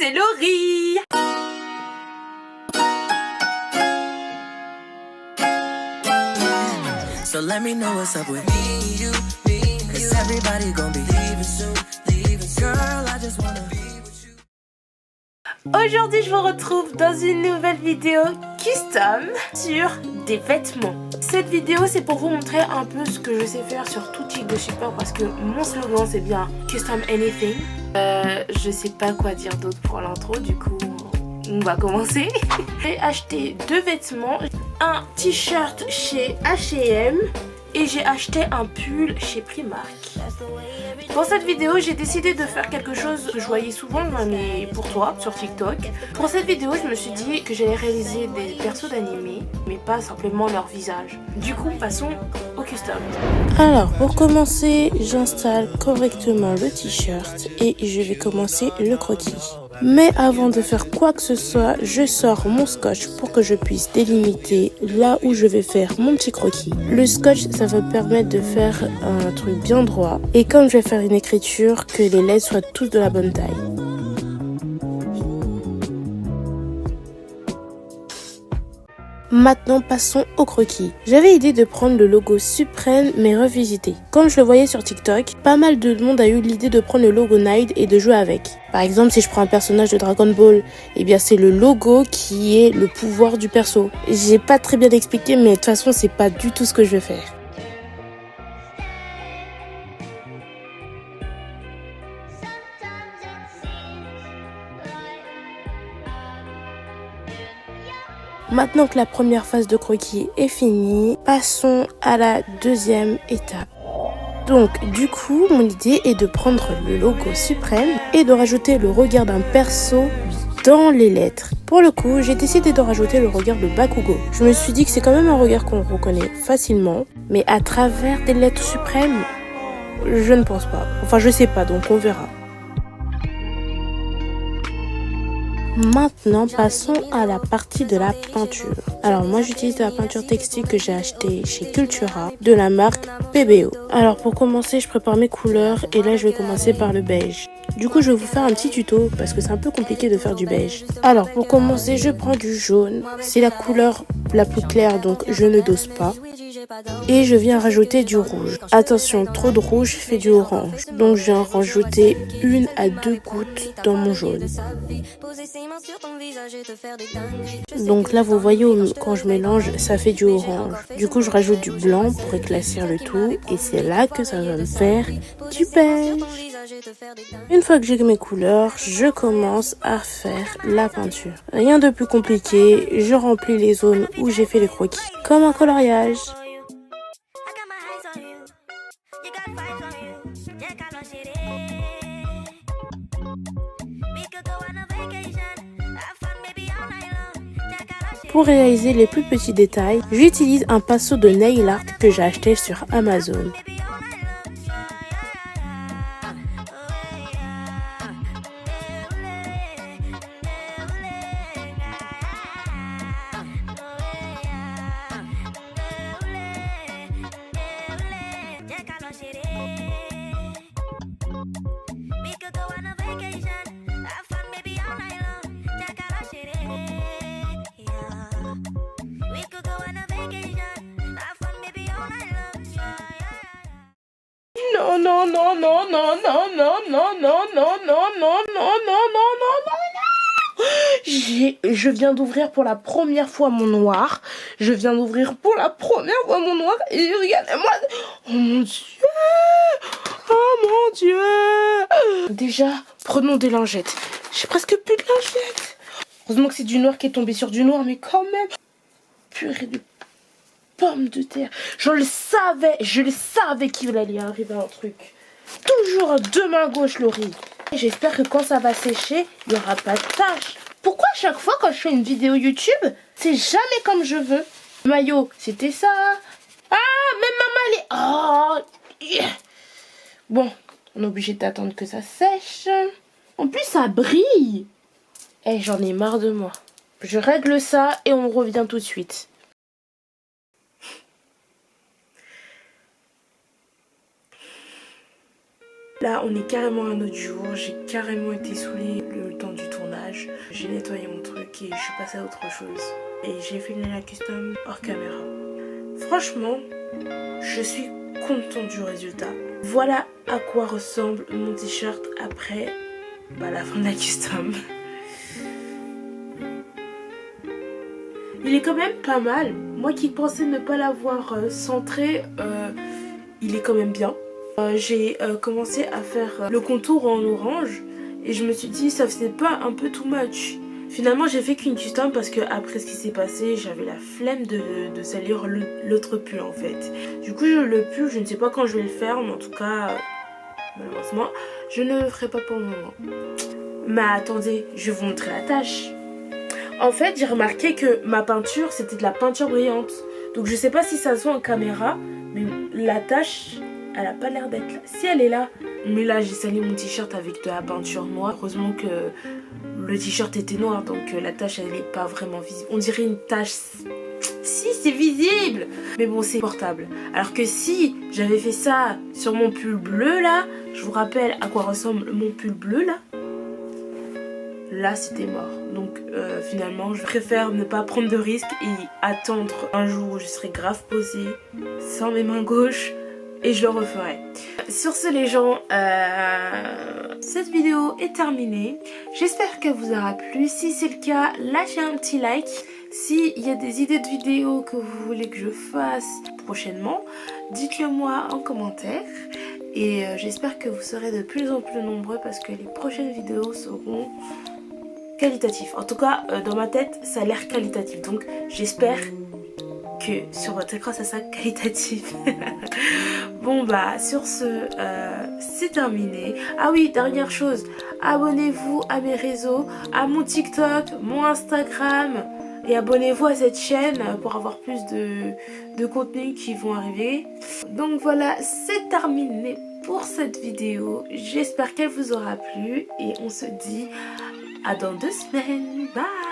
c'est Laurie. So let me know what's up with me and you, cause everybody gon' be leaving soon, girl, I just wanna be with you. Aujourd'hui je vous retrouve dans une nouvelle vidéo custom sur des vêtements. Cette vidéo c'est pour vous montrer un peu ce que je sais faire sur tout type de support, parce que mon slogan c'est bien custom anything. Je sais pas quoi dire d'autre pour l'intro, du coup on va commencer. J'ai acheté deux vêtements, un t-shirt chez H&M et j'ai acheté un pull chez Primark. Pour cette vidéo, j'ai décidé de faire quelque chose que je voyais souvent mais pour toi sur TikTok. Pour cette vidéo, je me suis dit que j'allais réaliser des persos d'animé, mais pas simplement leur visage. Du coup, passons au custom. Alors, pour commencer, j'installe correctement le t-shirt et je vais commencer le croquis. Mais avant de faire quoi que ce soit, je sors mon scotch pour que je puisse délimiter là où je vais faire mon petit croquis. Le scotch, ça va me permettre de faire un truc bien droit. Et comme je vais faire une écriture, que les lettres soient toutes de la bonne taille. Maintenant, passons au croquis. J'avais l'idée de prendre le logo Supreme mais revisité. Comme je le voyais sur TikTok, pas mal de monde a eu l'idée de prendre le logo Nide et de jouer avec. Par exemple, si je prends un personnage de Dragon Ball, eh bien c'est le logo qui est le pouvoir du perso. J'ai pas très bien expliqué, mais de toute façon, c'est pas du tout ce que je vais faire. Maintenant que la première phase de croquis est finie, passons à la deuxième étape. Donc du coup, mon idée est de prendre le logo Supreme et de rajouter le regard d'un perso dans les lettres. Pour le coup, j'ai décidé de rajouter le regard de Bakugo. Je me suis dit que c'est quand même un regard qu'on reconnaît facilement, mais à travers des lettres suprêmes, je ne pense pas. Enfin, je sais pas, donc on verra. Maintenant, passons à la partie de la peinture. Alors moi j'utilise de la peinture textile que j'ai achetée chez Cultura de la marque PBO. Alors pour commencer, je prépare mes couleurs et là je vais commencer par le beige. Du coup je vais vous faire un petit tuto parce que c'est un peu compliqué de faire du beige. Alors pour commencer, je prends du jaune. C'est la couleur la plus claire, donc je ne dose pas. Et je viens rajouter du rouge. Attention, trop de rouge fait du orange. Donc je viens rajouter 1 à 2 gouttes dans mon jaune. Donc là vous voyez quand je mélange, ça fait du orange. Du coup je rajoute du blanc pour éclaircir le tout et c'est là que ça va me faire du beige. Une fois que j'ai mes couleurs, je commence à faire la peinture. Rien de plus compliqué, je remplis les zones où j'ai fait les croquis comme un coloriage. Pour réaliser les plus petits détails, j'utilise un pinceau de nail art que j'ai acheté sur Amazon. Non, non, non, non, non, non, non, non, non, non, non, non, non, non, non, non. Je viens d'ouvrir pour la première fois mon noir. Je viens d'ouvrir pour la première fois mon noir et regardez-moi. Oh mon Dieu. Oh mon Dieu. Déjà, prenons des lingettes. J'ai presque plus de lingettes. Heureusement que c'est du noir qui est tombé sur du noir, mais quand même. Purée de pommes de terre. Je le savais qu'il allait arriver un truc. Toujours de main gauche, Laurie. J'espère que quand ça va sécher, il n'y aura pas de taches. Pourquoi à chaque fois quand je fais une vidéo YouTube, c'est jamais comme je veux? Le maillot, c'était ça. Ah, même maman, elle est... Oh, yeah. Bon, on est obligé d'attendre que ça sèche. En plus, ça brille. Eh, j'en ai marre de moi. Je règle ça et on revient tout de suite. Là on est carrément un autre jour, j'ai carrément été saoulée le temps du tournage. J'ai nettoyé mon truc et je suis passée à autre chose. Et j'ai filmé la custom hors caméra. Franchement, je suis contente du résultat. Voilà à quoi ressemble mon t-shirt après la fin de la custom. Il est quand même pas mal. Moi qui pensais ne pas l'avoir centré, il est quand même bien. J'ai commencé à faire le contour en orange et je me suis dit ça faisait pas un peu too much. Finalement j'ai fait qu'une custom parce que après ce qui s'est passé j'avais la flemme de salir l'autre pull en fait. Du coup le pull je ne sais pas quand je vais le faire mais en tout cas malheureusement je ne le ferai pas pour le moment. Mais attendez, je vais vous montrer la tache. En fait j'ai remarqué que ma peinture c'était de la peinture brillante. Donc je sais pas si ça se voit en caméra mais la tache elle a pas l'air d'être là. Si elle est là. Mais là j'ai sali mon t-shirt avec de la peinture noire. Heureusement que le t-shirt était noir donc la tache elle est pas vraiment visible. On dirait une tache. Si c'est visible. Mais bon c'est portable. Alors que si j'avais fait ça sur mon pull bleu là. Je vous rappelle à quoi ressemble mon pull bleu là. Là c'était mort. Donc finalement je préfère ne pas prendre de risques et attendre un jour où je serai grave posée sans mes mains gauches. Et je le referai. Sur ce les gens, cette vidéo est terminée. J'espère qu'elle vous aura plu. Si c'est le cas, lâchez un petit like. S'il y a des idées de vidéos que vous voulez que je fasse prochainement, dites-le moi en commentaire. Et j'espère que vous serez de plus en plus nombreux parce que les prochaines vidéos seront qualitatives. En tout cas, dans ma tête, ça a l'air qualitatif. Donc j'espère que sur votre écran ça sera qualitatif. Bon sur ce c'est terminé. Ah oui, dernière chose, abonnez-vous à mes réseaux, à mon TikTok, mon Instagram et abonnez-vous à cette chaîne pour avoir plus de contenus qui vont arriver. Donc voilà, c'est terminé pour cette vidéo. J'espère qu'elle vous aura plu et on se dit à dans 2 semaines. Bye.